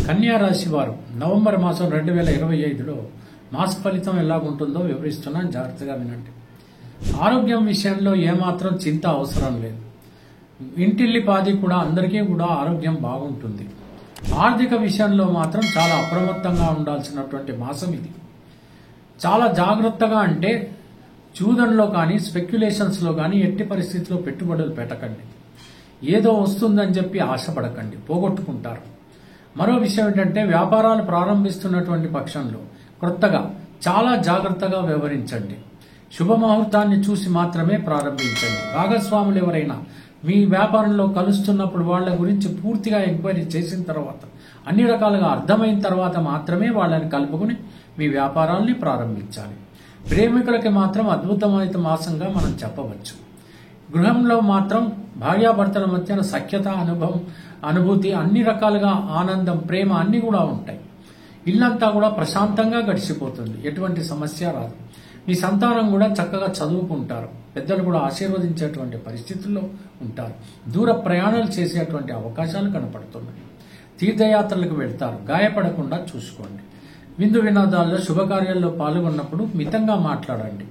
కన్యా రాశి వారు నవంబర్ మాసం 2025లో మాస ఫలితం ఎలాగుంటుందో వివరిస్తున్నాను, జాగ్రత్తగా వినండి. ఆరోగ్యం విషయంలో ఏమాత్రం చింత అవసరం లేదు. ఇంటిల్లిపాది కూడా అందరికీ కూడా ఆరోగ్యం బాగుంటుంది. ఆర్థిక విషయంలో మాత్రం చాలా అప్రమత్తంగా ఉండాల్సినటువంటి మాసం ఇది. చాలా జాగ్రత్తగా అంటే చూదంలో కానీ స్పెక్యులేషన్స్లో కానీ ఎట్టి పరిస్థితిలో పెట్టుబడులు పెట్టకండి. ఏదో వస్తుందని చెప్పి ఆశపడకండి, పోగొట్టుకుంటారు. మరో విషయం ఏంటంటే వ్యాపారాలు ప్రారంభిస్తున్నటువంటి పక్షంలో కొత్తగా చాలా జాగ్రత్తగా వ్యవహరించండి. శుభముహూర్తాన్ని చూసి మాత్రమే ప్రారంభించండి. భాగస్వాములు ఎవరైనా మీ వ్యాపారంలో కలుస్తున్నప్పుడు వాళ్ళ గురించి పూర్తిగా ఎంక్వైరీ చేసిన తర్వాత, అన్ని రకాలుగా అర్థమైన తర్వాత మాత్రమే వాళ్ళని కలుపుకుని మీ వ్యాపారాల్ని ప్రారంభించాలి. ప్రేమికులకి మాత్రం అద్భుతమైన మాసంగా మనం చెప్పవచ్చు. గృహంలో మాత్రం భార్యాభర్తల మధ్యన సఖ్యత, అనుభూతి, అన్ని రకాలుగా ఆనందం, ప్రేమ అన్ని కూడా ఉంటాయి. ఇల్లంతా కూడా ప్రశాంతంగా గడిచిపోతుంది, ఎటువంటి సమస్య రాదు. మీ సంతానం కూడా చక్కగా చదువుకుంటారు, పెద్దలు కూడా ఆశీర్వదించేటువంటి పరిస్థితుల్లో ఉంటారు. దూర ప్రయాణాలు చేసేటువంటి అవకాశాలు కనపడుతున్నాయి. తీర్థయాత్రలకు వెళ్తారు, గాయపడకుండా చూసుకోండి. విందు వినోదాల్లో శుభకార్యాల్లో పాల్గొన్నప్పుడు మితంగా మాట్లాడండి.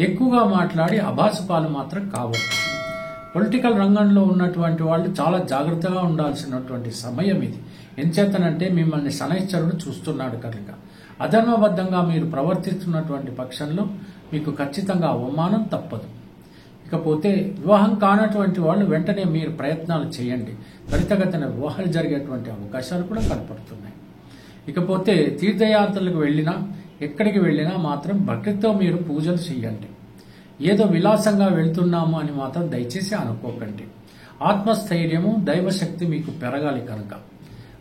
ఎక్కువగా మాట్లాడి అభాసుపాలు మాత్రం కావద్దు. పొలిటికల్ రంగంలో ఉన్నటువంటి వాళ్ళు చాలా జాగ్రత్తగా ఉండాల్సినటువంటి సమయం ఇది. ఎంచేతనంటే మిమ్మల్ని శనైశ్వరుడు చూస్తున్నాడు కనుక. అధర్మబద్ధంగా మీరు ప్రవర్తిస్తున్నటువంటి పక్షంలో మీకు ఖచ్చితంగా అవమానం తప్పదు. ఇకపోతే వివాహం కానటువంటి వాళ్ళు వెంటనే మీరు ప్రయత్నాలు చేయండి. త్వరితగతిన వివాహాలు జరిగేటువంటి అవకాశాలు కూడా కనపడుతున్నాయి. ఇకపోతే తీర్థయాత్రలకు వెళ్ళినా, ఎక్కడికి వెళ్ళినా మాత్రం భక్తితో మీరు పూజలు చేయండి. ఏదో విలాసంగా వెళ్తున్నాము అని మాత్రం దయచేసి అనుకోకండి. ఆత్మస్థైర్యము, దైవశక్తి మీకు పెరగాలి కనుక.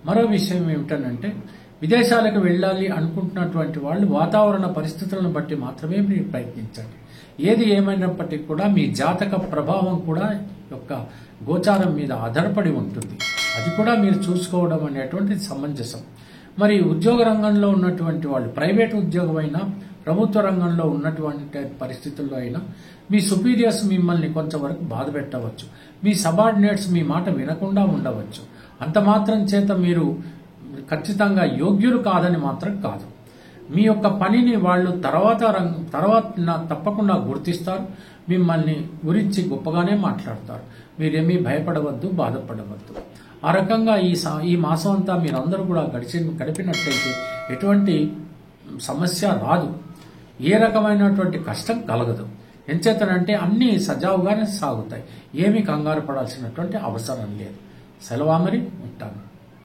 మరో విషయం ఏమిటనంటే విదేశాలకు వెళ్ళాలి అనుకుంటున్నటువంటి వాళ్ళు వాతావరణ పరిస్థితులను బట్టి మాత్రమే మీరు ప్రయత్నించండి. ఏది ఏమైనప్పటికీ కూడా మీ జాతక ప్రభావం కూడా యొక్క గోచారం మీద ఆధారపడి ఉంటుంది. అది కూడా మీరు చూసుకోవడం అనేటువంటిది సమంజసం. మరి ఉద్యోగ రంగంలో ఉన్నటువంటి వాళ్ళు, ప్రైవేట్ ఉద్యోగం అయినా ప్రభుత్వ రంగంలో ఉన్నటువంటి పరిస్థితుల్లో అయినా మీ సుపీరియర్స్ మిమ్మల్ని కొంతవరకు బాధ పెట్టవచ్చు. మీ సబార్డినేట్స్ మీ మాట వినకుండా ఉండవచ్చు. అంత మాత్రం చేత మీరు ఖచ్చితంగా యోగ్యులు కాదని మాత్రం కాదు. మీ యొక్క పనిని వాళ్ళు తర్వాత తప్పకుండా గుర్తిస్తారు. మిమ్మల్ని గురించి గొప్పగానే మాట్లాడతారు. మీరేమీ భయపడవద్దు, బాధపడవద్దు. ఆ రకంగా ఈ మాసం అంతా మీరందరూ కూడా గడిపినట్లయితే ఎటువంటి సమస్య రాదు, ఏ రకమైనటువంటి కష్టం కలగదు. ఎంచేతనంటే అన్నీ సజావుగానే సాగుతాయి. ఏమీ కంగారు పడాల్సినటువంటి అవసరం లేదు. సెలవా మరి, ఉంటాను.